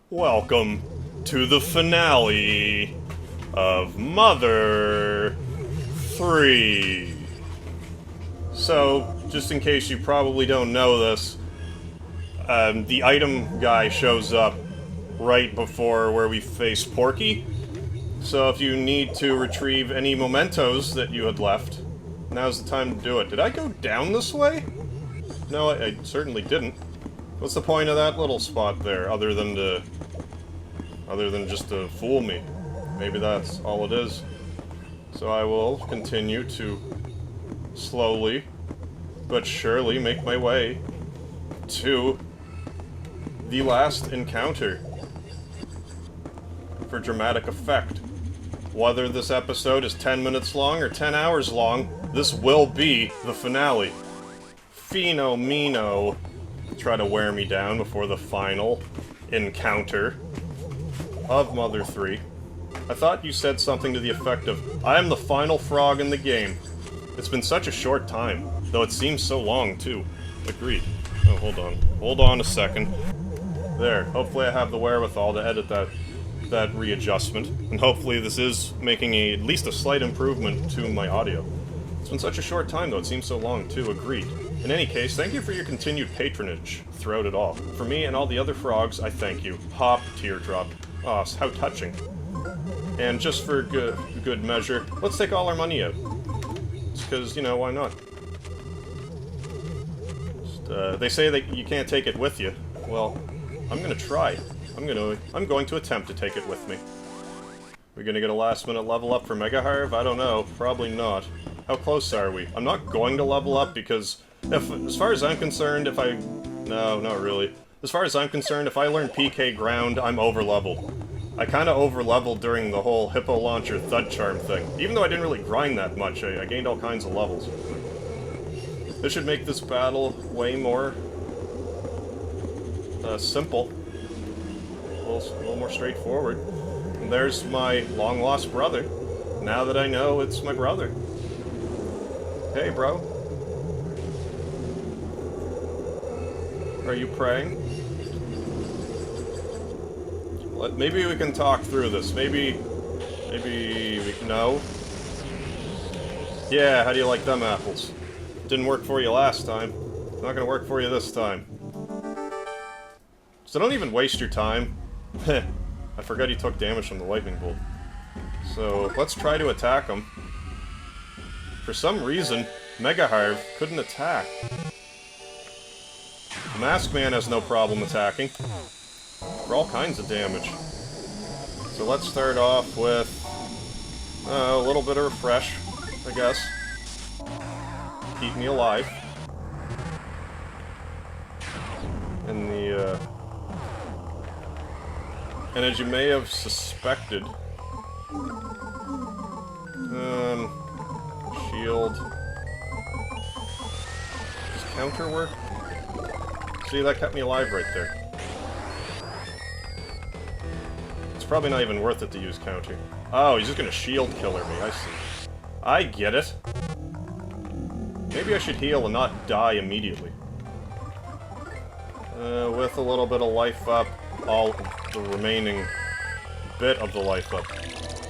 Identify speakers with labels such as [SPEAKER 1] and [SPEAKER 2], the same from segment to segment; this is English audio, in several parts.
[SPEAKER 1] Welcome to the finale of Mother 3. So, just in case you probably don't know this, the item guy shows up right before where we face Porky. So if you need to retrieve any mementos that you had left, now's the time to do it. Did I go down this way? No, I certainly didn't. What's the point of that little spot there, other than just to fool me? Maybe that's all it is. So I will continue to slowly but surely make my way to the last encounter for dramatic effect. Whether this episode is 10 minutes long or 10 hours long, this will be the finale. Mino try to wear me down before the final encounter of Mother 3. I thought you said something to the effect of, I am the final frog in the game. It's been such a short time, though it seems so long, too. Agreed. Oh, hold on. Hold on a second. There. Hopefully I have the wherewithal to edit that readjustment, and hopefully this is making at least a slight improvement to my audio. It's been such a short time, though it seems so long, too. Agreed. In any case, thank you for your continued patronage throughout it all. For me and all the other frogs, I thank you. Hop, teardrop. Ah, how touching. And just for good measure, let's take all our money out. It's because, you know, why not? They say that you can't take it with you. Well, I'm gonna try. I'm going to attempt to take it with me. We're gonna get a last-minute level up for Mega Harv? I don't know. Probably not. How close are we? I'm not going to level up because, as far as I'm concerned, no, not really. As far as I'm concerned, if I learn PK Ground, I'm over-leveled. I kinda over-leveled during the whole Hippo Launcher Thud Charm thing. Even though I didn't really grind that much, I gained all kinds of levels. This should make this battle way more simple. A little more straightforward. And there's my long-lost brother. Now that I know it's my brother. Hey, bro. Are you praying? Maybe we can talk through this. Maybe we can... No? Yeah, how do you like them apples? Didn't work for you last time. Not gonna work for you this time. So don't even waste your time. I forgot he took damage from the lightning bolt. So, let's try to attack him. For some reason, Mega Harv couldn't attack. The Masked Man has no problem attacking. For all kinds of damage. So let's start off with a little bit of refresh, I guess. Keep me alive. And as you may have suspected, shield. Does counter work? See, that kept me alive right there. It's probably not even worth it to use counter. Oh, he's just gonna shield killer me, I see. I get it. Maybe I should heal and not die immediately. With a little bit of life up, all the remaining bit of the life up.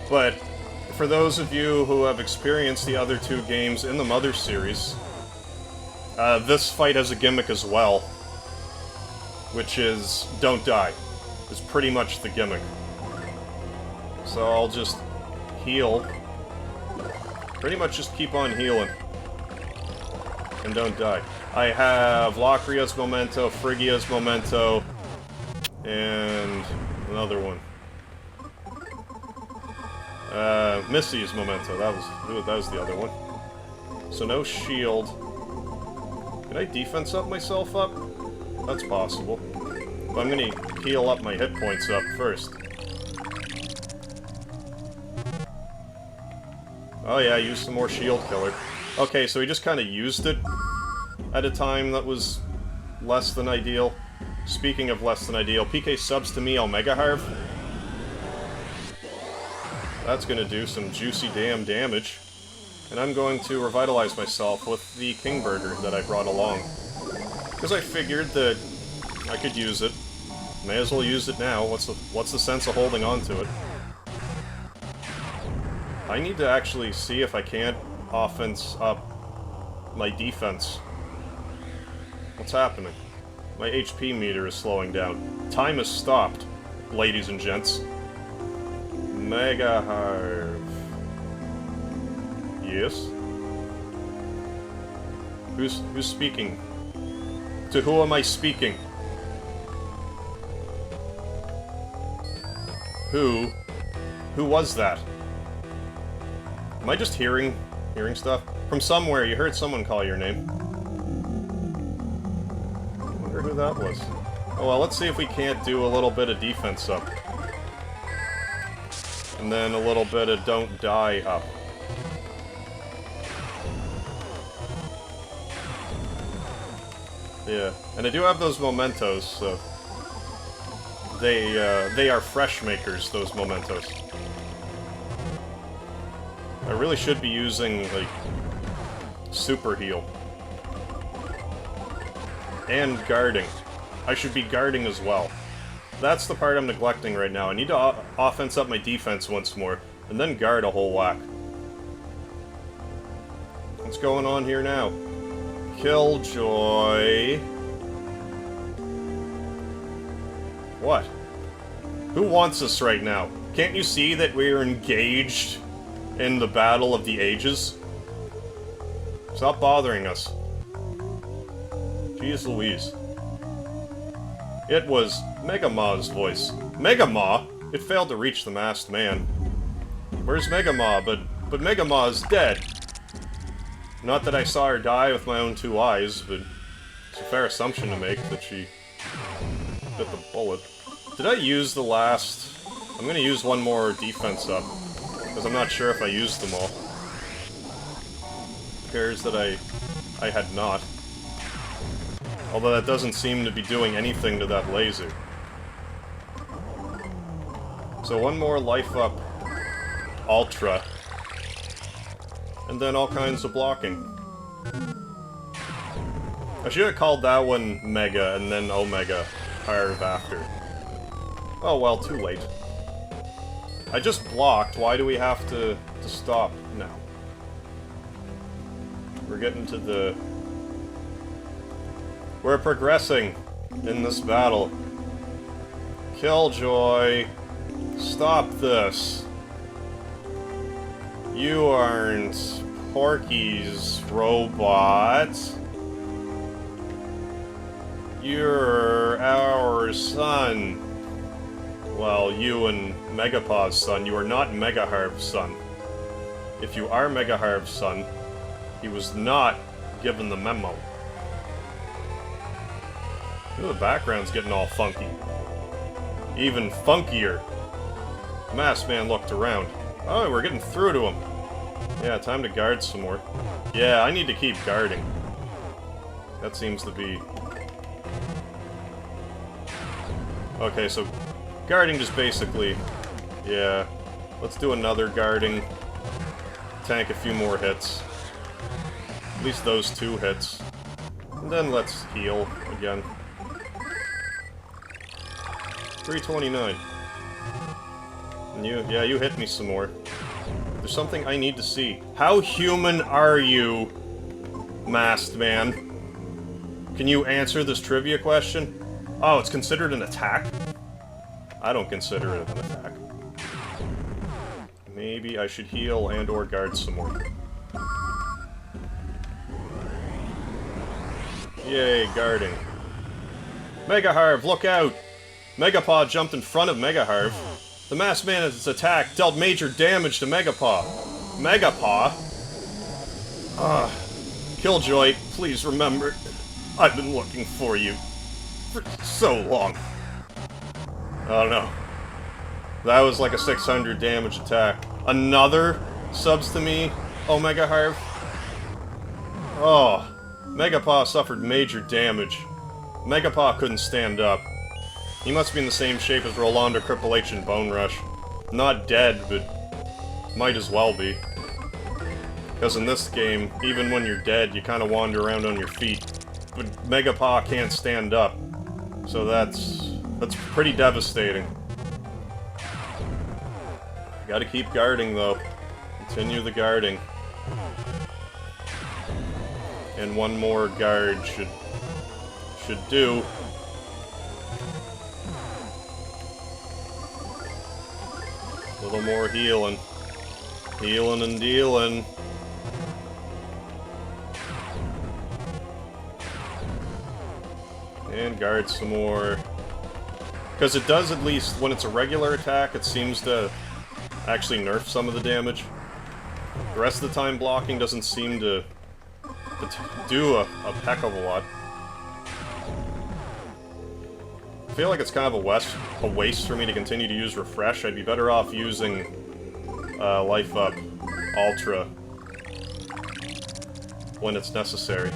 [SPEAKER 1] But for those of you who have experienced the other two games in the Mother series, this fight has a gimmick as well, which is don't die. It's pretty much the gimmick. So I'll just heal. Pretty much just keep on healing. And don't die. I have Locria's Memento, Phrygia's Memento, and another one. Missy's Memento, that was the other one. So no shield. Can I defense up myself up? That's possible. But I'm gonna heal up my hit points up first. Oh yeah, use some more shield killer. Okay, so he just kinda used it at a time that was less than ideal. Speaking of less than ideal, PK subs to me, Mega Harv. That's gonna do some juicy damn damage. And I'm going to revitalize myself with the King Burger that I brought along. Because I figured that I could use it May as well use it now. What's the sense of holding on to it? I need to actually see if I can't offense up my defense. What's happening? My HP meter is slowing down. Time has stopped, ladies and gents. Mega Harv. Yes? Who's speaking? To who am I speaking? Who was that? Am I just hearing stuff? From somewhere, you heard someone call your name. I wonder who that was. Oh well, let's see if we can't do a little bit of defense up. And then a little bit of don't die up. Yeah, and I do have those mementos, so... They are fresh makers, those mementos. I really should be using, like, super heal. And guarding. I should be guarding as well. That's the part I'm neglecting right now. I need to offense up my defense once more, and then guard a whole whack. What's going on here now? Killjoy. What? Who wants us right now? Can't you see that we're engaged in the battle of the ages? Stop bothering us. Jeez Louise. It was MegaMa's voice. MegaMa? It failed to reach the masked man. Where's MegaMa? But MegaMa's dead. Not that I saw her die with my own 2 eyes, but it's a fair assumption to make that she bit the bullet. Did I use the last... I'm gonna use one more defense up, because I'm not sure if I used them all. Appears that I had not. Although that doesn't seem to be doing anything to that laser. So one more life up Ultra. And then all kinds of blocking. I should have called that one Mega and then Omega Harv after. Oh well, too late. I just blocked, why do we have to stop now? We're getting to the... We're progressing in this battle. Killjoy, stop this. You aren't Porky's robot. You're our son. Well, you and Megapaw's son. You are not Mega Harv's son. If you are Mega Harv's son, he was not given the memo. Ooh, the background's getting all funky. Even funkier. The masked man looked around. Oh, we're getting through to him. Yeah, time to guard some more. Yeah, I need to keep guarding. That seems to be... Okay, so guarding just basically... Yeah, let's do another guarding. Tank a few more hits. At least those 2 hits. And then let's heal again. 329. And you hit me some more. There's something I need to see. How human are you, masked man? Can you answer this trivia question? Oh, it's considered an attack? I don't consider it an attack. Maybe I should heal and or guard some more. Yay, guarding. Mega Harv, look out! Megapaw jumped in front of Mega Harv. The masked man in its attack dealt major damage to Megapaw. Megapaw? Killjoy, please remember, I've been looking for you for so long. Oh no. That was like a 600 damage attack. Another subs to me, Omega Harv? Oh, Megapaw suffered major damage. Megapaw couldn't stand up. He must be in the same shape as Rolando, Triple H, and Bone Rush. Not dead, but might as well be. Because in this game, even when you're dead, you kind of wander around on your feet. But Megapaw can't stand up. So that's That's pretty devastating. Gotta keep guarding, though. Continue the guarding. And one more guard should do. A little more healing. Healing and dealing. And guard some more. Because it does, at least, when it's a regular attack, it seems to actually nerf some of the damage. The rest of the time, blocking doesn't seem to do a heck of a lot. I feel like it's kind of a waste for me to continue to use Refresh. I'd be better off using Life Up Ultra when it's necessary.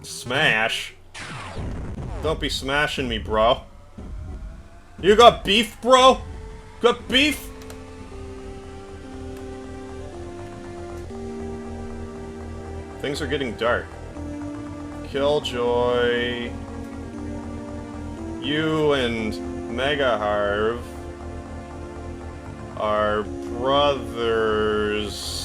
[SPEAKER 1] Smash? Don't be smashing me, bro. You got beef, bro? Got beef? Things are getting dark. Killjoy. You and Mega Harv are brothers.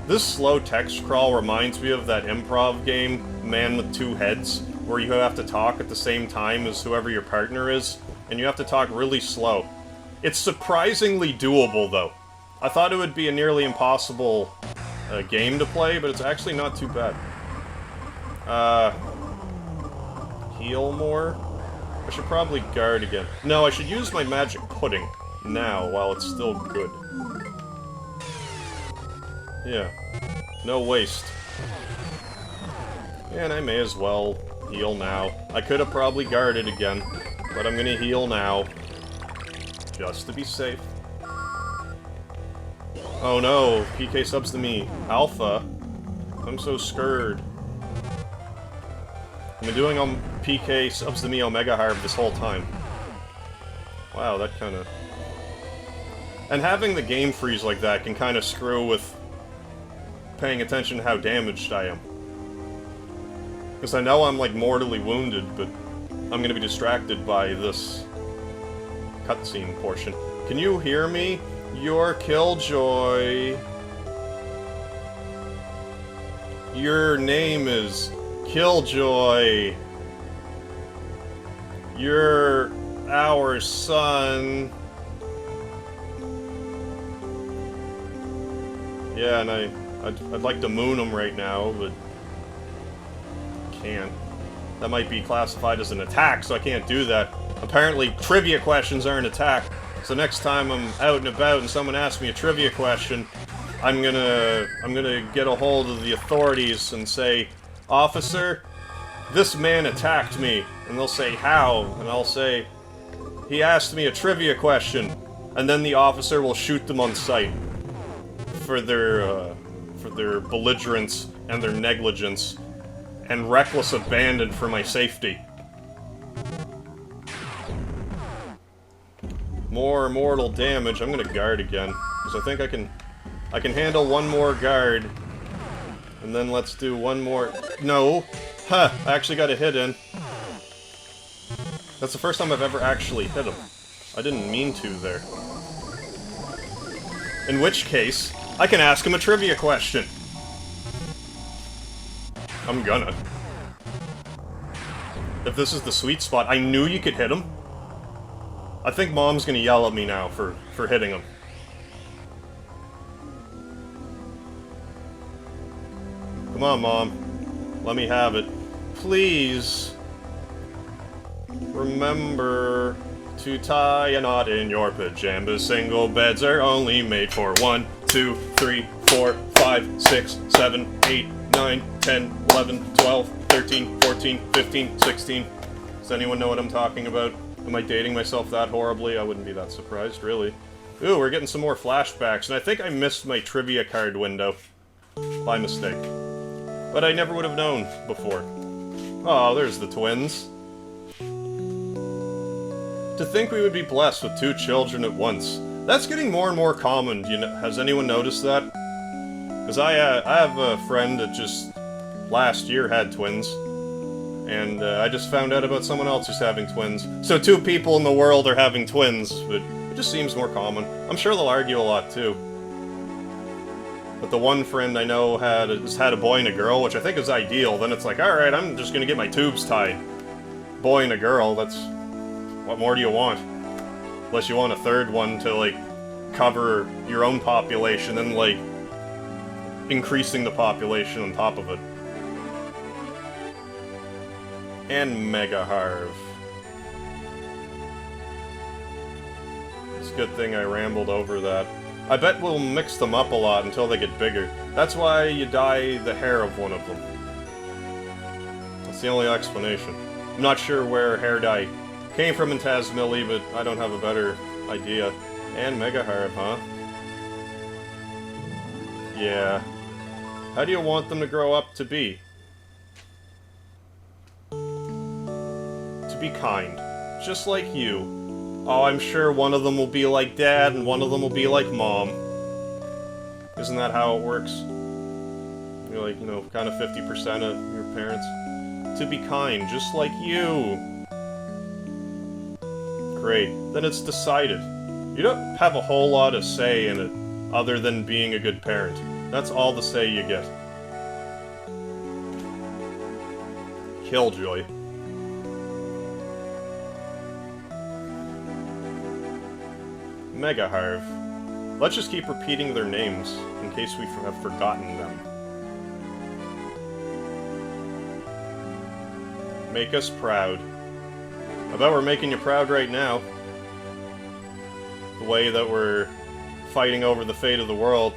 [SPEAKER 1] This slow text crawl reminds me of that improv game, Man with Two Heads, where you have to talk at the same time as whoever your partner is, and you have to talk really slow. It's surprisingly doable, though. I thought it would be a nearly impossible game to play, but it's actually not too bad. Heal more? I should probably guard again. No, I should use my magic pudding now, while it's still good. Yeah. No waste. And I may as well heal now. I could have probably guarded again, but I'm gonna heal now. Just to be safe. Oh no, PK subs to me. Alpha. I'm so scared. I've been doing PK subs to me Omega Harv this whole time. Wow, that kinda... And having the game freeze like that can kinda screw with paying attention to how damaged I am. Because I know I'm, like, mortally wounded, but I'm gonna be distracted by this cutscene portion. Can you hear me? You're Killjoy. Your name is Killjoy. You're our son. Yeah, and I'd like to moon him right now, but can't. That might be classified as an attack, so I can't do that. Apparently, trivia questions are an attack. So next time I'm out and about and someone asks me a trivia question, I'm gonna get a hold of the authorities and say, "Officer, this man attacked me." And they'll say, "How?" And I'll say, "He asked me a trivia question." And then the officer will shoot them on sight for their belligerence and their negligence and reckless abandon for my safety. More mortal damage. I'm gonna guard again, because I think I can handle one more guard. And then let's do one more... No! Huh! I actually got a hit in. That's the first time I've ever actually hit him. I didn't mean to there. In which case, I can ask him a trivia question. I'm gonna. If this is the sweet spot, I knew you could hit him. I think Mom's gonna yell at me now for hitting him. Come on, Mom. Let me have it. Please. Remember to tie a knot in your pajamas. Single beds are only made for 1, 2, 3, 4, 5, 6, 7, 8, 9, 10, 11, 12, 13, 14, 15, 16. Does anyone know what I'm talking about? Am I dating myself that horribly? I wouldn't be that surprised, really. Ooh, we're getting some more flashbacks, and I think I missed my trivia card window. By mistake. But I never would have known before. Oh, there's the twins. To think we would be blessed with 2 children at once. That's getting more and more common. Has anyone noticed that? Because I have a friend that just last year had twins. And I just found out about someone else who's having twins. So 2 people in the world are having twins, but it just seems more common. I'm sure they'll argue a lot, too. But the one friend I know has had a boy and a girl, which I think is ideal. Then it's like, alright, I'm just gonna get my tubes tied. Boy and a girl, that's... what more do you want? Unless you want a third one to, like, cover your own population and, like, increasing the population on top of it. And Mega Harv. It's a good thing I rambled over that. I bet we'll mix them up a lot until they get bigger. That's why you dye the hair of one of them. That's the only explanation. I'm not sure where hair dye came from in Tazmily, but I don't have a better idea. And Mega Harv, huh? Yeah. How do you want them to grow up to be? To be kind. Just like you. Oh, I'm sure one of them will be like Dad and one of them will be like Mom. Isn't that how it works? You're like, you know, kind of 50% of your parents. To be kind, just like you. Great. Then it's decided. You don't have a whole lot of say in it, other than being a good parent. That's all the say you get. Killjoy. Mega Harv. Let's just keep repeating their names, in case we have forgotten them. Make us proud. I bet we're making you proud right now. The way that we're fighting over the fate of the world.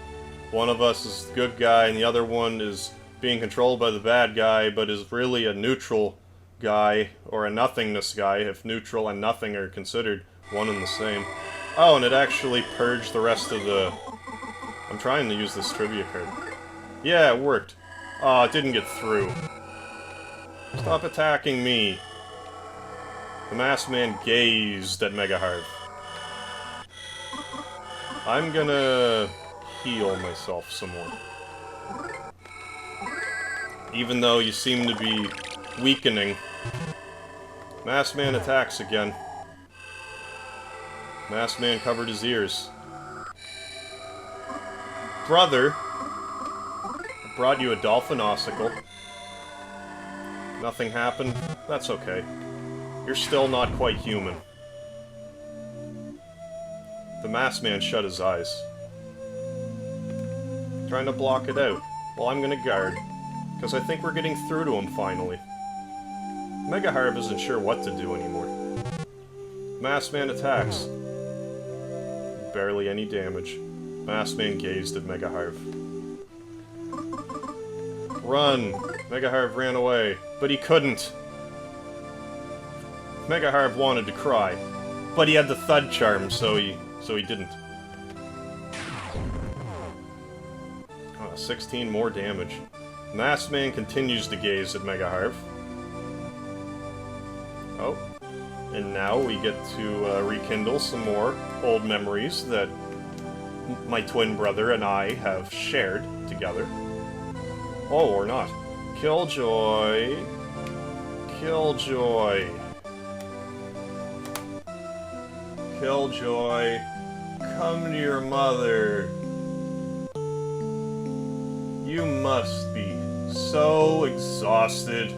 [SPEAKER 1] One of us is the good guy, and the other one is being controlled by the bad guy, but is really a neutral guy, or a nothingness guy, if neutral and nothing are considered one and the same. Oh, and it actually purged the rest of the... I'm trying to use this trivia card. Yeah, it worked. Oh, it didn't get through. Stop attacking me. The masked man gazed at Mega Harv. I'm gonna heal myself some more. Even though you seem to be weakening. Masked man attacks again. Masked man covered his ears. Brother, I brought you a dolphin ossicle. Nothing happened. That's okay. You're still not quite human. The masked man shut his eyes. Trying to block it out. Well, I'm gonna guard. Because I think we're getting through to him finally. Mega Harv isn't sure what to do anymore. Masked man attacks. Barely any damage. Masked man gazed at Mega Harv. Run! Mega Harv ran away, but he couldn't. Mega Harv wanted to cry, but he had the thud charm, so he didn't. 16 more damage. Masked man continues to gaze at Mega Harv. Oh. And now we get to rekindle some more old memories that my twin brother and I have shared together. Oh, or not. Killjoy. Killjoy. Killjoy. Come to your mother. You must be so exhausted.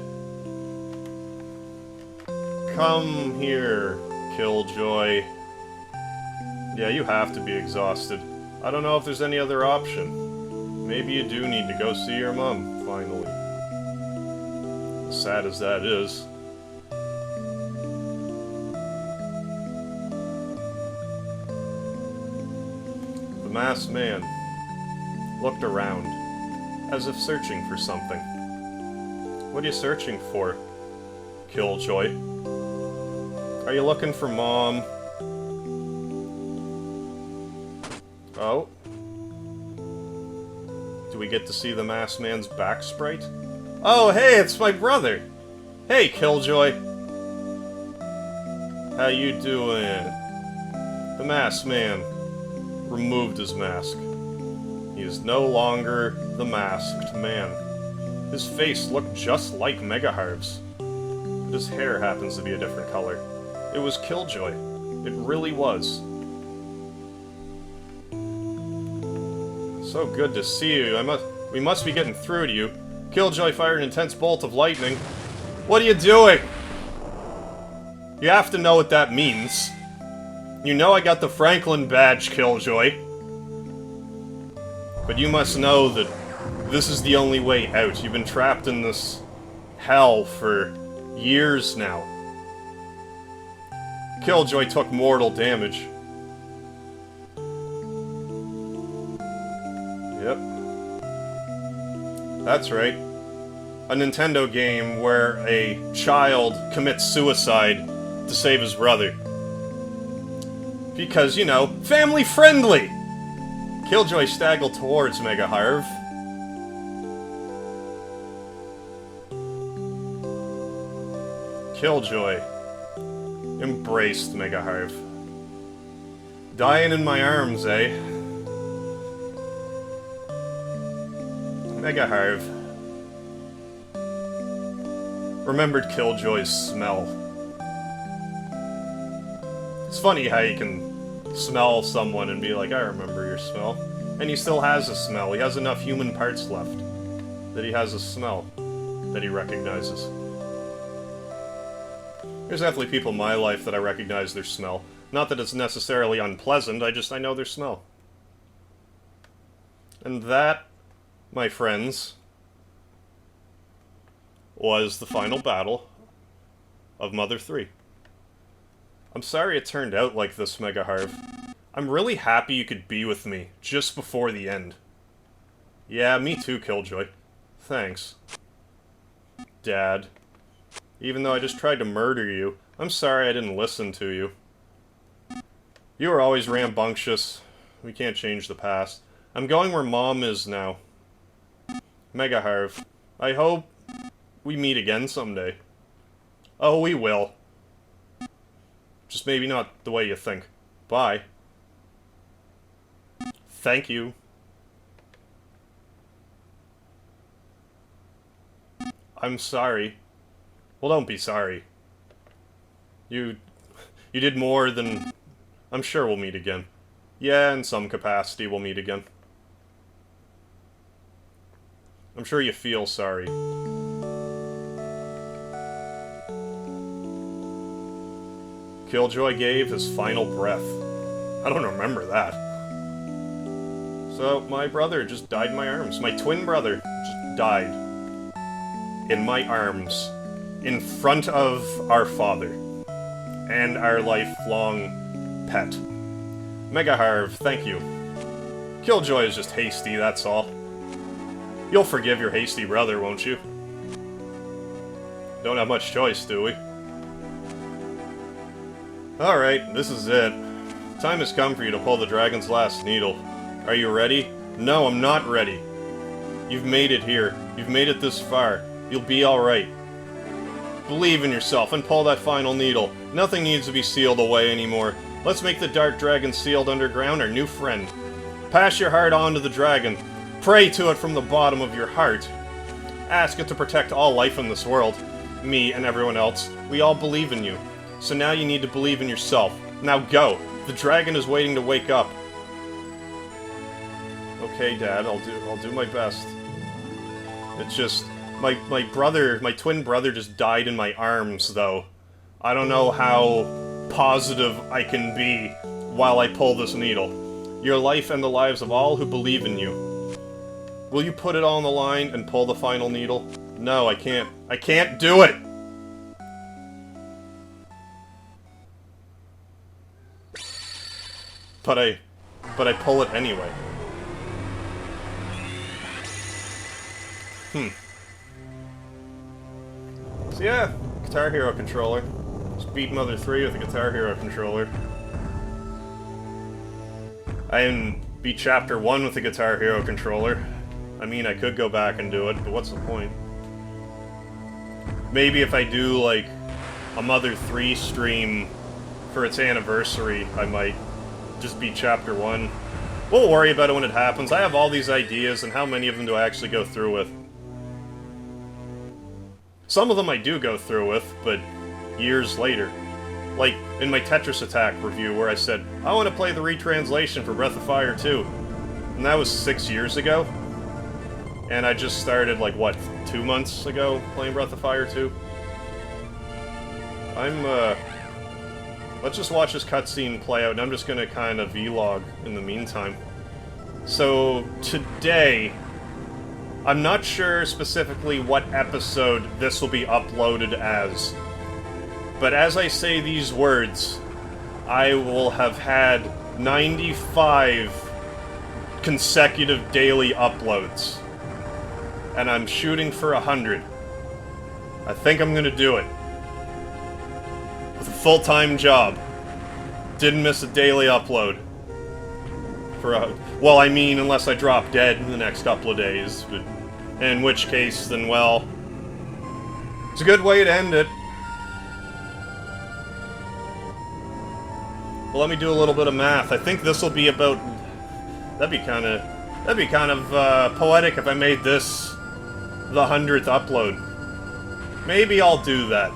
[SPEAKER 1] Come here, Killjoy. Yeah, you have to be exhausted. I don't know if there's any other option. Maybe you do need to go see your mom, finally. As sad as that is. The masked man looked around, as if searching for something. What are you searching for, Killjoy? Are you looking for Mom? Oh? Do we get to see the masked man's back sprite? Oh, hey, it's my brother! Hey, Killjoy! How you doing? The masked man removed his mask. He is no longer the masked man. His face looked just like Mega Harv's. his hair happens to be a different color. It was Killjoy. It really was. So good to see you. We must be getting through to you. Killjoy fired an intense bolt of lightning. What are you doing? You have to know what that means. You know I got the Franklin badge, Killjoy. But you must know that this is the only way out. You've been trapped in this hell for years now. Killjoy took mortal damage. Yep. That's right. A Nintendo game where a child commits suicide to save his brother. Because, you know, family friendly! Killjoy staggered towards Mega Harv. Killjoy embraced Mega Harv. Dying in my arms, eh? Mega Harv remembered Killjoy's smell. It's funny how you can smell someone and be like, I remember your smell. And he still has a smell. He has enough human parts left that he has a smell that he recognizes. There's definitely people in my life that I recognize their smell. Not that it's necessarily unpleasant, I know their smell. And that, my friends, was the final battle of Mother 3. I'm sorry it turned out like this, Mega Harv. I'm really happy you could be with me just before the end. Yeah, me too, Killjoy. Thanks. Dad. Even though I just tried to murder you, I'm sorry I didn't listen to you. You were always rambunctious. We can't change the past. I'm going where Mom is now. Mega Harv, I hope we meet again someday. Oh, we will. Just maybe not the way you think. Bye. Thank you. I'm sorry. Well, don't be sorry. You did more than... I'm sure we'll meet again. Yeah, in some capacity we'll meet again. I'm sure you feel sorry. Killjoy gave his final breath. I don't remember that. So, my brother just died in my arms. My twin brother just died in my arms. In front of our father. And our lifelong pet. Mega Harv, thank you. Killjoy is just hasty, that's all. You'll forgive your hasty brother, won't you? Don't have much choice, do we? Alright, this is it. Time has come for you to pull the dragon's last needle. Are you ready? No, I'm not ready. You've made it here. You've made it this far. You'll be alright. Believe in yourself and pull that final needle. Nothing needs to be sealed away anymore. Let's make the dark dragon sealed underground our new friend. Pass your heart on to the dragon. Pray to it from the bottom of your heart. Ask it to protect all life in this world. Me and everyone else. We all believe in you. So now you need to believe in yourself. Now go. The dragon is waiting to wake up. Okay, Dad, I'll do my best. It's just my twin brother just died in my arms, though. I don't know how positive I can be while I pull this needle. Your life and the lives of all who believe in you. Will you put it all on the line and pull the final needle? No, I can't. I can't do it! But I pull it anyway. So yeah, Guitar Hero controller. Just beat Mother 3 with a Guitar Hero controller. I didn't beat Chapter 1 with a Guitar Hero controller. I mean, I could go back and do it, but what's the point? Maybe if I do, like, a Mother 3 stream for its anniversary, I might just beat Chapter 1. We'll worry about it when it happens. I have all these ideas, and how many of them do I actually go through with? Some of them I do go through with, but years later. Like, in my Tetris Attack review where I said, I want to play the retranslation for Breath of Fire 2. And that was 6 years ago. And I just started, like, what, 2 months ago playing Breath of Fire 2? Let's just watch this cutscene play out, and I'm just gonna kind of vlog in the meantime. So, today, I'm not sure specifically what episode this will be uploaded as. But as I say these words, I will have had 95 consecutive daily uploads. And I'm shooting for 100. I think I'm gonna do it. With a full-time job. Didn't miss a daily upload. Well, I mean, unless I drop dead in the next couple of days. But in which case, then, well, it's a good way to end it. Well, let me do a little bit of math. I think this will be about... That'd be kind of poetic if I made this the 100th upload. Maybe I'll do that.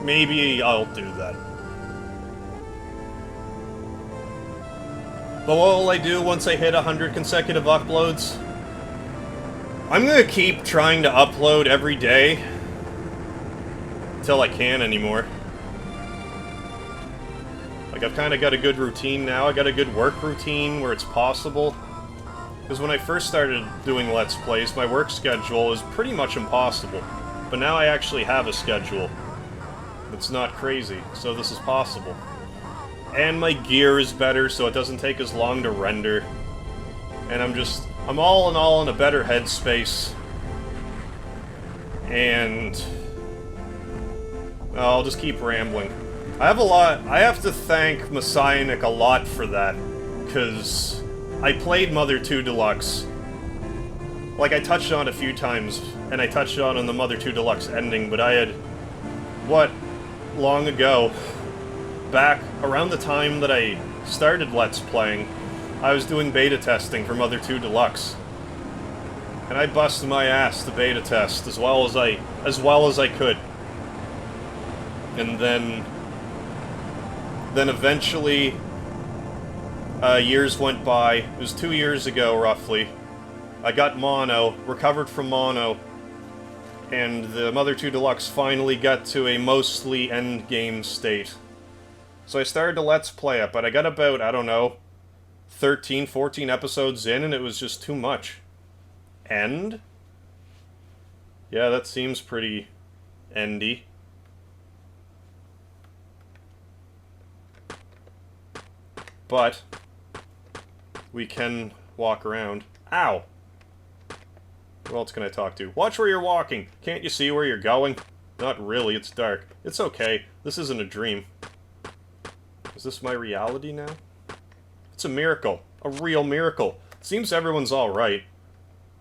[SPEAKER 1] Maybe I'll do that. But what will I do once I hit 100 consecutive uploads? I'm gonna keep trying to upload every day. Until I can't anymore. Like, I've kind of got a good routine now. I got a good work routine where it's possible. Because when I first started doing Let's Plays, my work schedule was pretty much impossible. But now I actually have a schedule. It's not crazy, so this is possible. And my gear is better, so it doesn't take as long to render. And I'm all in all in a better headspace. And... I'll just keep rambling. I have to thank Messianic a lot for that, because I played Mother 2 Deluxe. Like, I touched on it a few times, and I touched on in the Mother 2 Deluxe ending, but I had, long ago, back around the time that I started Let's Playing, I was doing beta testing for Mother 2 Deluxe. And I busted my ass to beta test as well as I could. And then eventually, years went by. It was 2 years ago, roughly. I got mono, recovered from mono, and the Mother 2 Deluxe finally got to a mostly endgame state. So I started to Let's Play it, but I got about, I don't know, 13, 14 episodes in, and it was just too much. End? Yeah, that seems pretty endy. But we can walk around. Ow! Who else can I talk to? Watch where you're walking! Can't you see where you're going? Not really, it's dark. It's okay. This isn't a dream. Is this my reality now? It's a miracle. A real miracle. It seems everyone's alright.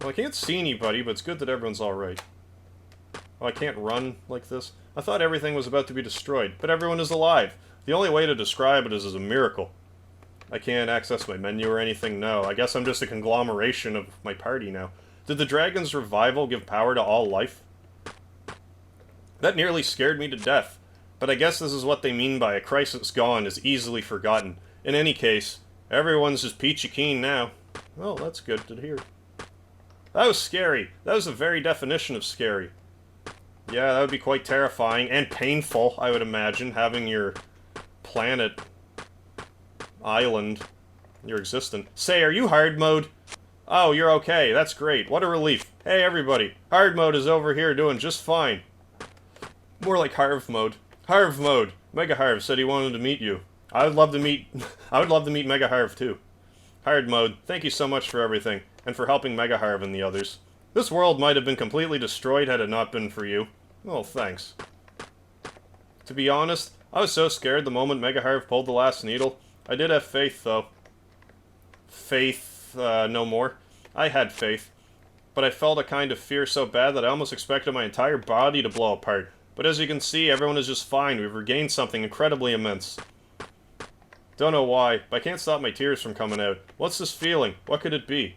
[SPEAKER 1] Well, I can't see anybody, but it's good that everyone's alright. Oh, I can't run like this? I thought everything was about to be destroyed, but everyone is alive. The only way to describe it is as a miracle. I can't access my menu or anything, no. I guess I'm just a conglomeration of my party now. Did the dragon's revival give power to all life? That nearly scared me to death. But I guess this is what they mean by a crisis gone is easily forgotten. In any case, everyone's just peachy keen now. Well, that's good to hear. That was scary. That was the very definition of scary. Yeah, that would be quite terrifying and painful, I would imagine, having your planet... island. You're existent. Say, are you hard mode? Oh, you're okay. That's great. What a relief. Hey, everybody. Hard mode is over here doing just fine. More like Harv mode. Harv mode. Mega Harv said he wanted to meet you. I would love to meet Mega Harv too. Hard mode. Thank you so much for everything, and for helping Mega Harv and the others. This world might have been completely destroyed had it not been for you. Oh, thanks. To be honest, I was so scared the moment Mega Harv pulled the last needle. I did have faith, though. Faith, no more. I had faith. But I felt a kind of fear so bad that I almost expected my entire body to blow apart. But as you can see, everyone is just fine. We've regained something incredibly immense. Don't know why, but I can't stop my tears from coming out. What's this feeling? What could it be?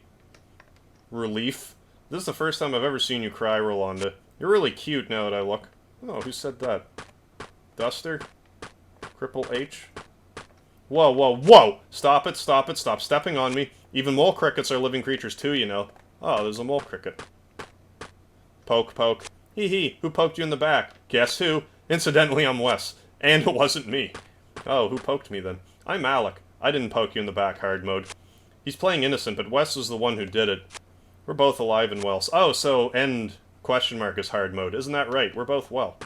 [SPEAKER 1] Relief? This is the first time I've ever seen you cry, Rolanda. You're really cute now that I look. Oh, who said that? Duster? Cripple H? Whoa, whoa, whoa! Stop it, stop it, stop stepping on me. Even mole crickets are living creatures too, you know. Oh, there's a mole cricket. Poke, poke. Hee hee, who poked you in the back? Guess who? Incidentally, I'm Wes. And it wasn't me. Oh, who poked me then? I'm Alec. I didn't poke you in the back, hard mode. He's playing innocent, but Wes was the one who did it. We're both alive and well. Oh, so end question mark is hard mode. Isn't that right? We're both well.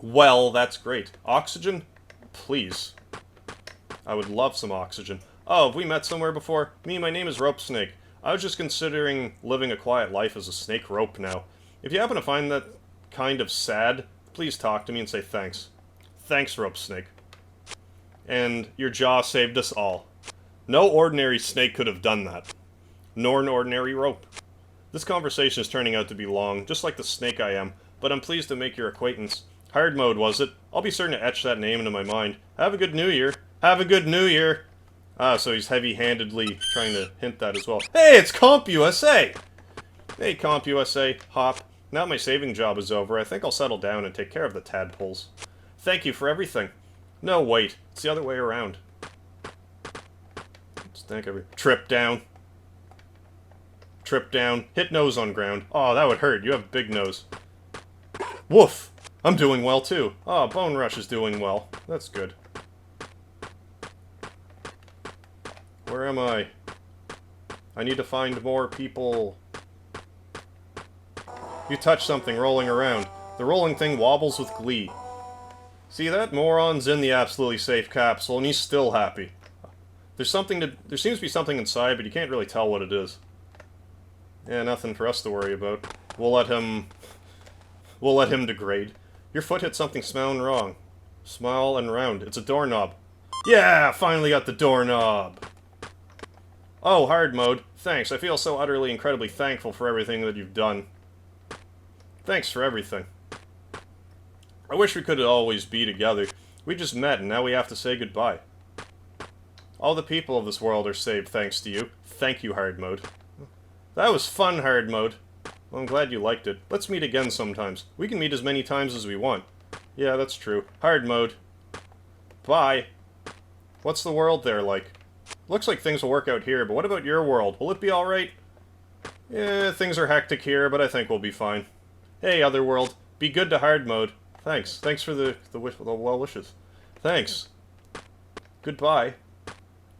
[SPEAKER 1] Well, that's great. Oxygen? Please. I would love some oxygen. Oh, have we met somewhere before? My name is Rope Snake. I was just considering living a quiet life as a snake rope now. If you happen to find that kind of sad, please talk to me and say thanks. Thanks, Rope Snake. And your jaw saved us all. No ordinary snake could have done that. Nor an ordinary rope. This conversation is turning out to be long, just like the snake I am, but I'm pleased to make your acquaintance. Hard mode, was it? I'll be certain to etch that name into my mind. Have a good New Year. Have a good New Year. Ah, so he's heavy-handedly trying to hint that as well. Hey, it's Comp USA! Hey, Comp USA. Hop. Now my saving job is over, I think I'll settle down and take care of the tadpoles. Thank you for everything. No, wait. It's the other way around. Trip down. Trip down. Hit nose on ground. Oh, that would hurt. You have a big nose. Woof! I'm doing well, too. Oh, Bone Rush is doing well. That's good. Where am I? I need to find more people. You touch something rolling around. The rolling thing wobbles with glee. See that? Moron's in the absolutely safe capsule, and he's still happy. There seems to be something inside, but you can't really tell what it is. Yeah, nothing for us to worry about. We'll let him degrade. Your foot hit something smelling wrong. Small and round. It's a doorknob. Yeah! Finally got the doorknob! Oh, hard mode. Thanks. I feel so utterly, incredibly thankful for everything that you've done. Thanks for everything. I wish we could always be together. We just met, and now we have to say goodbye. All the people of this world are saved thanks to you. Thank you, hard mode. That was fun, hard mode. Well, I'm glad you liked it. Let's meet again sometimes. We can meet as many times as we want. Yeah, that's true. Hard mode. Bye. What's the world there like? Looks like things will work out here, but what about your world? Will it be alright? Yeah, things are hectic here, but I think we'll be fine. Hey, Otherworld. Be good to hard mode. Thanks. Thanks for the well wishes. Thanks. Goodbye.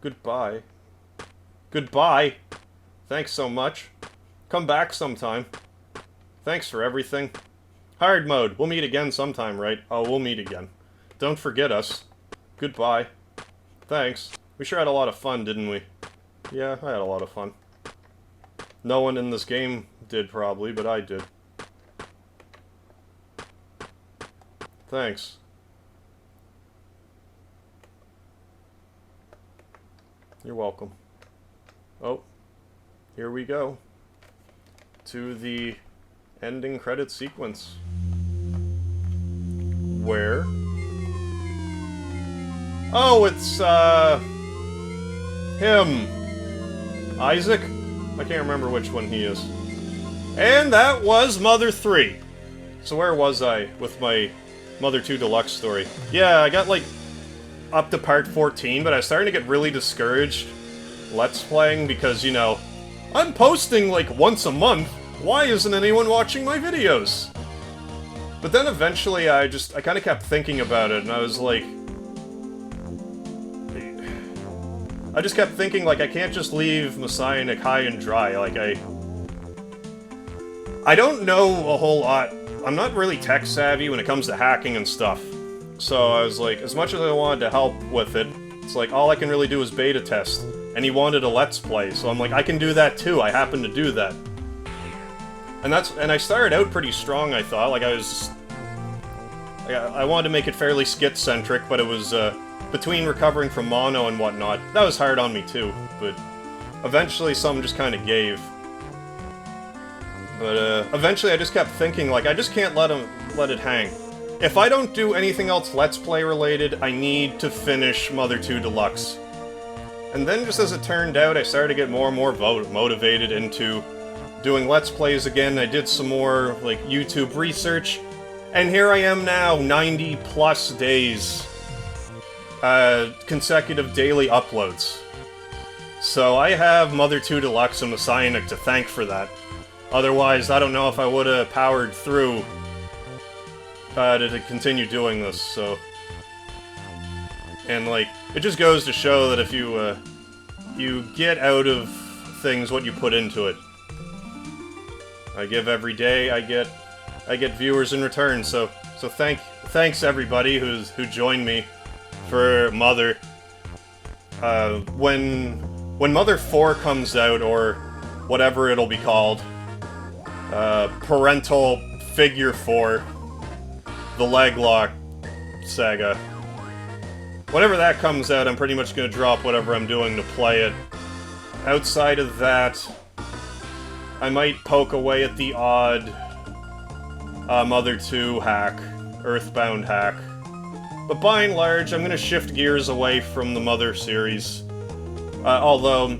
[SPEAKER 1] Goodbye. Goodbye. Thanks so much. Come back sometime. Thanks for everything. Hard mode. We'll meet again sometime, right? Oh, we'll meet again. Don't forget us. Goodbye. Thanks. We sure had a lot of fun, didn't we? Yeah, I had a lot of fun. No one in this game did, probably, but I did. Thanks. You're welcome. Oh, here we go. To the ending credit sequence. Where? Oh, it's, him. Isaac? I can't remember which one he is. And that was Mother 3. So where was I with my Mother 2 Deluxe story? Yeah, I got, like, up to part 14, but I was starting to get really discouraged Let's Playing because, you know, I'm posting, like, once a month. Why isn't anyone watching my videos? But then eventually I kind of kept thinking about it, and I was like... I just kept thinking, like, I can't just leave Messianic high and dry, like, I don't know a whole lot. I'm not really tech-savvy when it comes to hacking and stuff. So I was like, as much as I wanted to help with it, it's like, all I can really do is beta test. And he wanted a Let's Play, so I'm like, I can do that too, I happen to do that. And I started out pretty strong, I thought, like, I wanted to make it fairly skit-centric, but it was, between recovering from mono and whatnot, that was hard on me too, but eventually something just kind of gave. But, eventually I just kept thinking, like, I just can't let it hang. If I don't do anything else Let's Play related, I need to finish Mother 2 Deluxe. And then, just as it turned out, I started to get more and more motivated into doing Let's Plays again. I did some more, like, YouTube research, and here I am now, 90 plus days, consecutive daily uploads. So I have Mother 2 Deluxe and Messianic to thank for that. Otherwise, I don't know if I would have powered through to continue doing this, so... And, like, it just goes to show that if you, you get out of things what you put into it. I give every day, I get viewers in return, so thanks everybody who joined me for Mother. When Mother 4 comes out, or whatever it'll be called, Parental Figure 4, the Leglock saga. Whenever that comes out, I'm pretty much gonna drop whatever I'm doing to play it. Outside of that, I might poke away at the odd Mother 2 hack, Earthbound hack. But by and large, I'm gonna shift gears away from the Mother series. Although,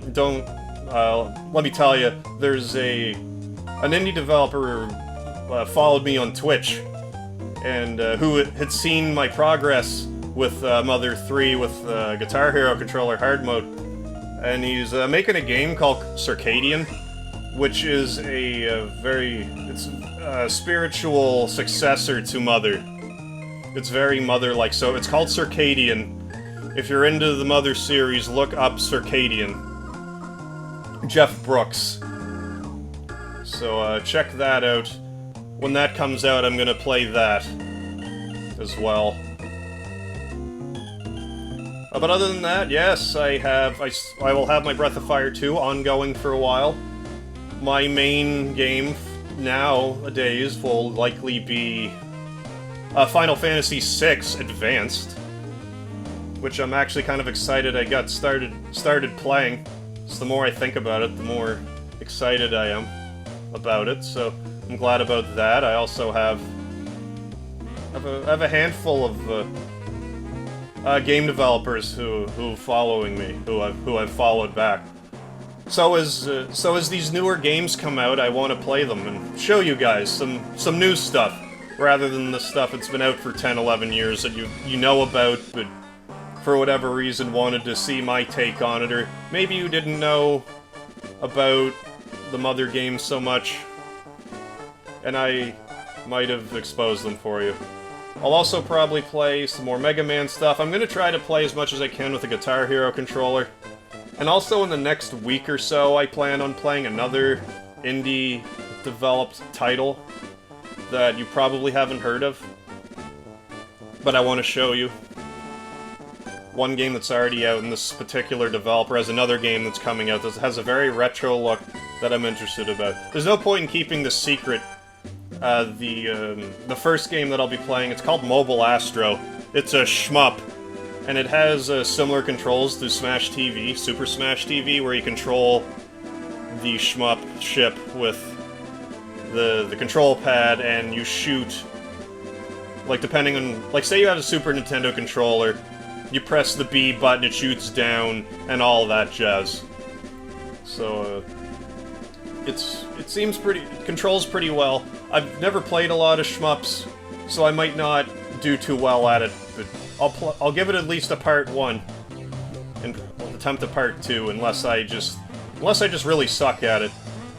[SPEAKER 1] let me tell you, there's an indie developer who followed me on Twitch, and who had seen my progress with Mother 3 with Guitar Hero controller hard mode, and he's making a game called Circadian, which is it's a spiritual successor to Mother. It's very Mother-like, so it's called Circadian. If you're into the Mother series, look up Circadian. Jeff Brooks. So check that out. When that comes out, I'm gonna play that as well. But other than that, yes, I will have my Breath of Fire 2 ongoing for a while. My main game nowadays will likely be Final Fantasy VI Advanced, which I'm actually kind of excited I got started playing. So the more I think about it, the more excited I am about it, so I'm glad about that. I also have a handful of game developers who following me, who I've followed back. So as these newer games come out, I want to play them and show you guys some new stuff, rather than the stuff that's been out for 10, 11 years that you know about, but for whatever reason wanted to see my take on it, or maybe you didn't know about the Mother games so much, and I might have exposed them for you. I'll also probably play some more MegaMan stuff. I'm going to try to play as much as I can with a Guitar Hero controller. And also in the next week or so, I plan on playing another indie-developed title that you probably haven't heard of, but I want to show you. One game that's already out, and this particular developer has another game that's coming out that has a very retro look that I'm interested about. There's no point in keeping this secret. The first game that I'll be playing, it's called Mobile Astro. It's a shmup, and it has similar controls to Smash TV, Super Smash TV, where you control the shmup ship with the control pad, and you shoot, like, depending on, like, say you have a Super Nintendo controller, you press the B button, it shoots down, and all that jazz. So, it seems it controls pretty well. I've never played a lot of shmups, so I might not do too well at it, but I'll give it at least a part 1, and attempt a part 2, unless I just really suck at it.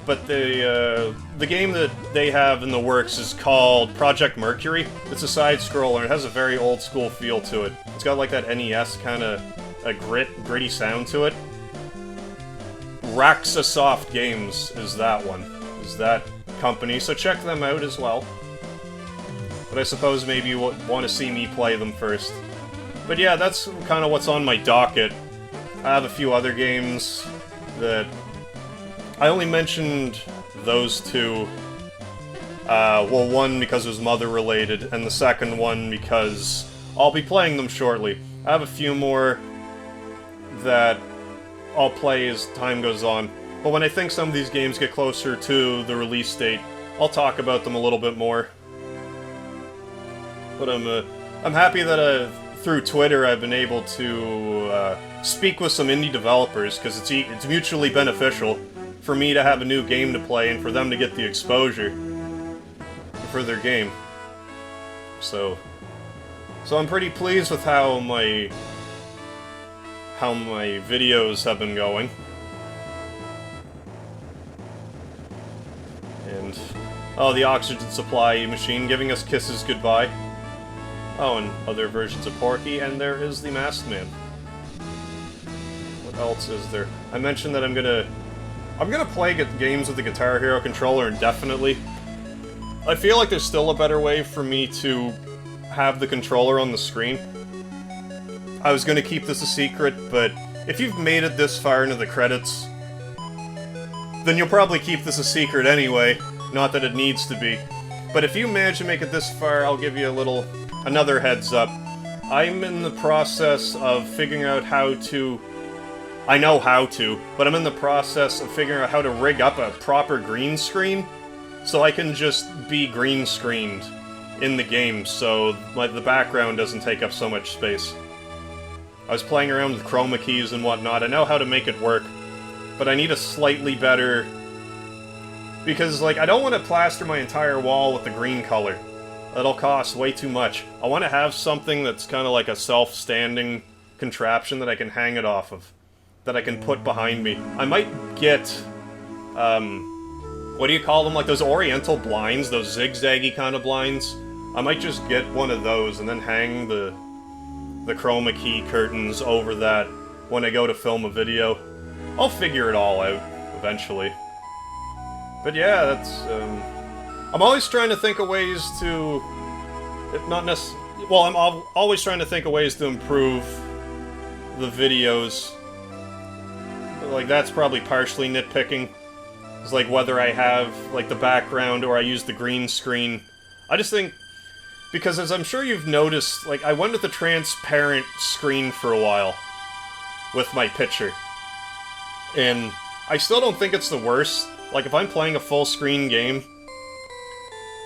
[SPEAKER 1] But the game that they have in the works is called Project Mercury. It's a side-scroller, and it has a very old-school feel to it. It's got like that NES kind of a gritty sound to it. Raxasoft Games is that company, so check them out as well. But I suppose maybe you want to see me play them first. But yeah, that's kind of what's on my docket. I have a few other games that... I only mentioned those two. Well, one because it was Mother-related, and the second one because I'll be playing them shortly. I have a few more that I'll play as time goes on. But when I think some of these games get closer to the release date, I'll talk about them a little bit more. But I'm happy that through Twitter I've been able to speak with some indie developers, because it's mutually beneficial. for me to have a new game to play and for them to get the exposure for their game. So I'm pretty pleased with how my videos have been going. And oh, the oxygen supply machine giving us kisses goodbye. Oh, and other versions of Porky, and there is the Masked Man. What else is there? I mentioned that I'm gonna play games with the Guitar Hero controller indefinitely. I feel like there's still a better way for me to have the controller on the screen. I was gonna keep this a secret, but if you've made it this far into the credits, then you'll probably keep this a secret anyway. Not that it needs to be. But if you manage to make it this far, I'll give you another heads up. I'm in the process of figuring out how to... I know how to, but I'm in the process of figuring out how to rig up a proper green screen so I can just be green screened in the game so the background doesn't take up so much space. I was playing around with chroma keys and whatnot. I know how to make it work, but I need a slightly better... Because, like, I don't want to plaster my entire wall with the green color. That'll cost way too much. I want to have something that's kind of like a self-standing contraption that I can hang it off of. That I can put behind me. I might get... what do you call them? Like those oriental blinds, those zigzaggy kind of blinds. I might just get one of those and then hang the chroma key curtains over that when I go to film a video. I'll figure it all out eventually. But yeah, that's, I'm always trying to think of ways to... I'm always trying to think of ways to improve the videos. Like, that's probably partially nitpicking. It's like whether I have, like, the background or I use the green screen. I just think... Because as I'm sure you've noticed, like, I went with the transparent screen for a while with my picture. And I still don't think it's the worst. Like, if I'm playing a full-screen game,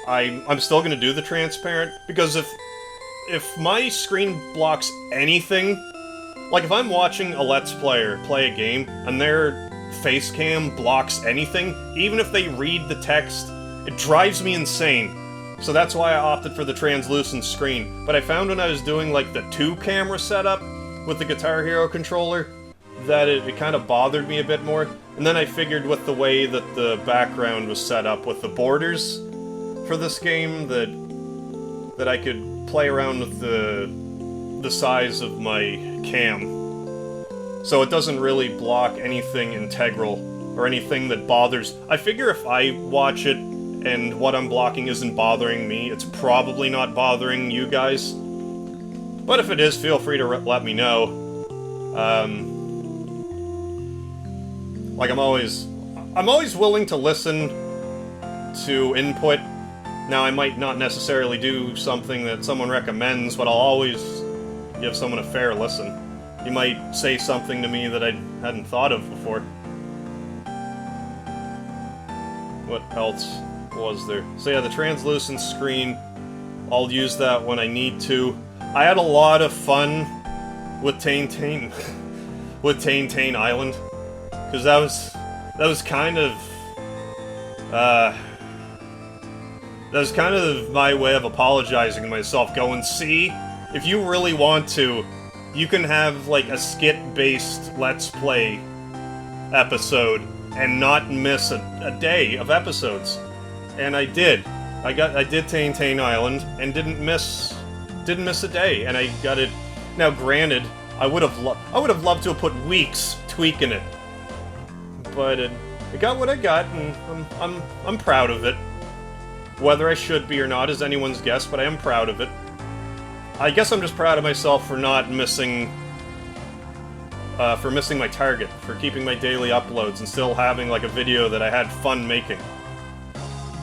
[SPEAKER 1] I'm still gonna do the transparent, because if my screen blocks anything, like if I'm watching a Let's Player play a game, and their face cam blocks anything, even if they read the text, it drives me insane. So that's why I opted for the translucent screen. But I found when I was doing, like, the 2-camera setup with the Guitar Hero controller, that it kind of bothered me a bit more. And then I figured with the way that the background was set up with the borders for this game, that I could play around with the size of my cam. So it doesn't really block anything integral, or anything that bothers... I figure if I watch it and what I'm blocking isn't bothering me, it's probably not bothering you guys. But if it is, feel free to let me know. Like, I'm always willing to listen to input. Now, I might not necessarily do something that someone recommends, but I'll always give someone a fair listen. You might say something to me that I hadn't thought of before. What else was there? So yeah, the translucent screen, I'll use that when I need to. I had a lot of fun with with Tain Island. Because that was kind of my way of apologizing to myself, going, see, if you really want to, you can have, like, a skit-based Let's Play episode and not miss a day of episodes. And I did. I did Tain Island and didn't miss a day, and I got it. Now, granted, I would have loved to have put weeks tweaking it. But it got what I got, and I'm proud of it. Whether I should be or not is anyone's guess, but I am proud of it. I guess I'm just proud of myself for not missing... for missing my target, for keeping my daily uploads and still having, like, a video that I had fun making.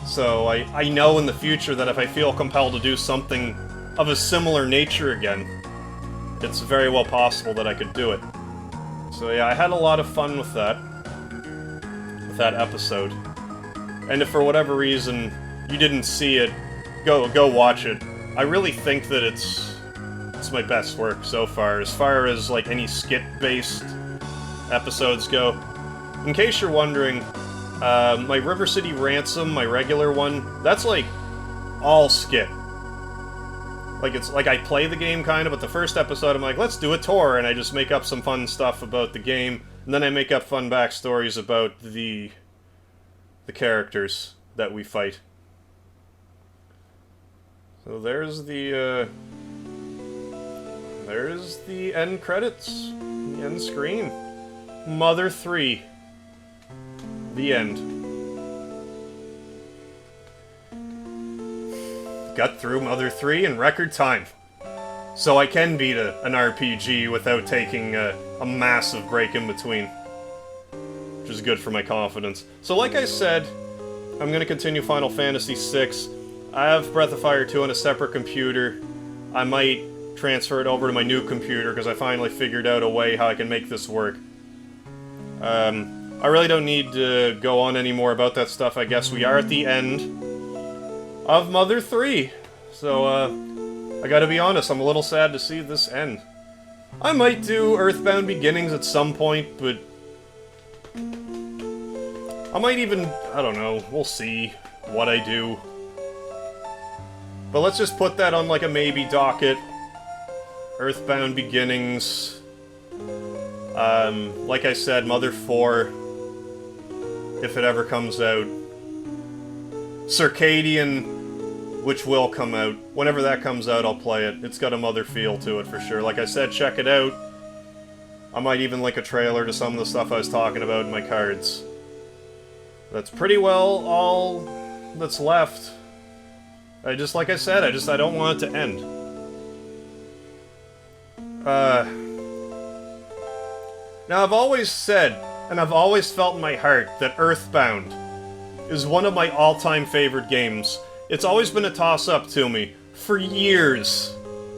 [SPEAKER 1] So I know in the future that if I feel compelled to do something of a similar nature again, it's very well possible that I could do it. So yeah, I had a lot of fun with that episode. And if for whatever reason you didn't see it, go watch it. I really think that it's my best work so far as like any skit-based episodes go. in case you're wondering, my River City Ransom, my regular one, that's like all skit. Like, it's like I play the game kind of, but the first episode I'm like, let's do a tour, and I just make up some fun stuff about the game, and then I make up fun backstories about the characters that we fight. So there's the end credits, the end screen. Mother 3. The end. Got through Mother 3 in record time. So I can beat an RPG without taking a massive break in between. Which is good for my confidence. So like I said, I'm going to continue Final Fantasy VI. I have Breath of Fire 2 on a separate computer. I might transfer it over to my new computer because I finally figured out a way how I can make this work. I really don't need to go on any more about that stuff. I guess we are at the end of Mother 3. So, I gotta be honest, I'm a little sad to see this end. I might do Earthbound Beginnings at some point, but I might even, I don't know, we'll see what I do. But let's just put that on like a maybe docket. Earthbound Beginnings. Like I said, Mother 4, if it ever comes out. Circadian, which will come out. Whenever that comes out, I'll play it. It's got a Mother feel to it for sure. Like I said, check it out. I might even link a trailer to some of the stuff I was talking about in my cards. That's pretty well all that's left. Like I said, I don't want it to end. Now, I've always said, and I've always felt in my heart, that Earthbound is one of my all-time favorite games. It's always been a toss-up to me, for years,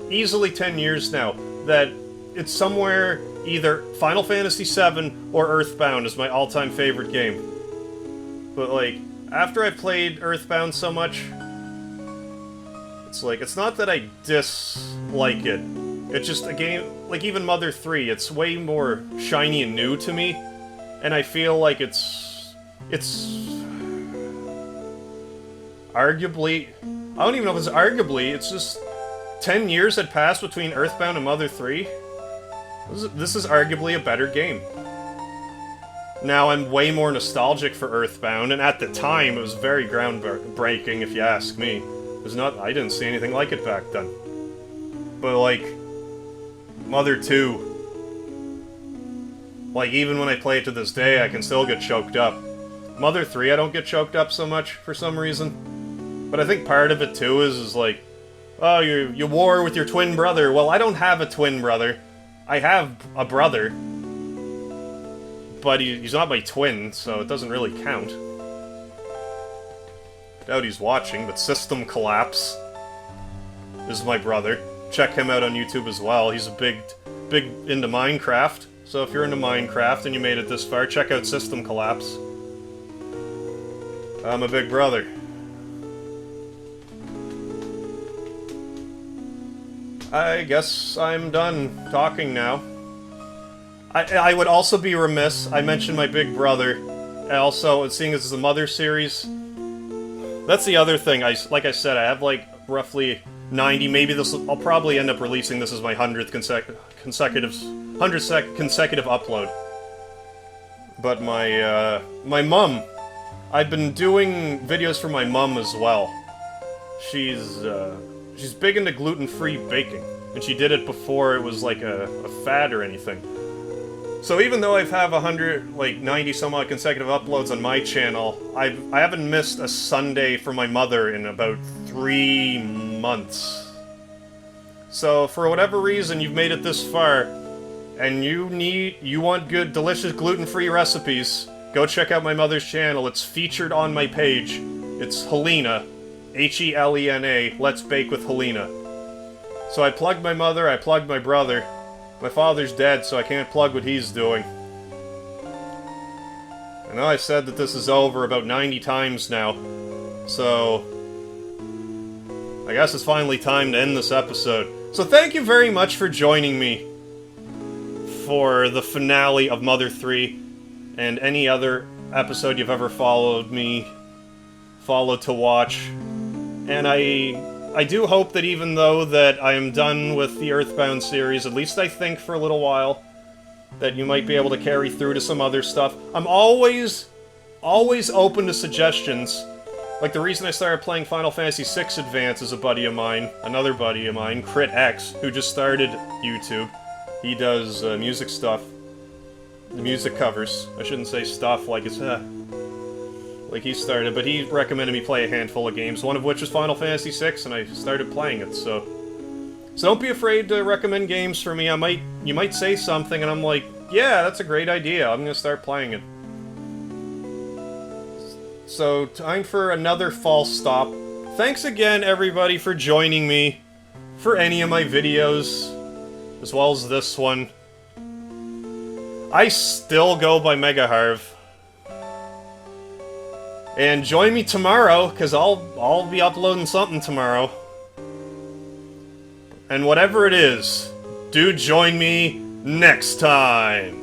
[SPEAKER 1] easily 10 years now, that it's somewhere either Final Fantasy VII or Earthbound is my all-time favorite game. But, like, after I played Earthbound so much, it's like, it's not that I dislike it. It's just a game, like even Mother 3, it's way more shiny and new to me, and I feel like it's arguably, I don't even know if it's arguably, it's just 10 years had passed between Earthbound and Mother 3. This is arguably a better game. Now, I'm way more nostalgic for Earthbound, and at the time, it was very groundbreaking, if you ask me. It was not, I didn't see anything like it back then. But, like, Mother 2, like, even when I play it to this day, I can still get choked up. Mother 3, I don't get choked up so much, for some reason. But I think part of it, too, is like, oh, you war with your twin brother. Well, I don't have a twin brother. I have a brother. But he's not my twin, so it doesn't really count. Doubt he's watching, but System Collapse is my brother. Check him out on YouTube as well. He's a big into Minecraft. So if you're into Minecraft and you made it this far, check out System Collapse. I'm a big brother. I guess I'm done talking now. I would also be remiss, I mentioned my big brother. And also, seeing as it's a Mother series, that's the other thing. Like I said, I have like roughly 90, maybe I'll probably end up releasing this as my 100th consecutive upload. But my mum, I've been doing videos for my mum as well. She's big into gluten-free baking, and she did it before it was like a fad or anything. So even though I've have 90 some odd consecutive uploads on my channel, I haven't missed a Sunday for my mother in about 3 months. So for whatever reason you've made it this far, and you want good, delicious gluten-free recipes, go check out my mother's channel. It's featured on my page. It's Helena, Helena. Let's Bake with Helena. So I plugged my mother, I plugged my brother. My father's dead, so I can't plug what he's doing. I know I said that this is over about 90 times now, so I guess it's finally time to end this episode. So thank you very much for joining me for the finale of Mother 3. and any other episode you've ever followed to watch. And I do hope that even though that I am done with the Earthbound series, at least I think for a little while, that you might be able to carry through to some other stuff. I'm always open to suggestions. Like, the reason I started playing Final Fantasy VI Advance is a buddy of mine, another buddy of mine, Crit X, who just started YouTube. He does music stuff. The music covers. I shouldn't say stuff like it's, like he started, but he recommended me play a handful of games, one of which was Final Fantasy VI, and I started playing it, so don't be afraid to recommend games for me. You might say something, and I'm like, yeah, that's a great idea, I'm gonna start playing it. So, time for another false stop. Thanks again, everybody, for joining me for any of my videos, as well as this one. I still go by Megaharv. And join me tomorrow, because I'll be uploading something tomorrow. And whatever it is, do join me next time!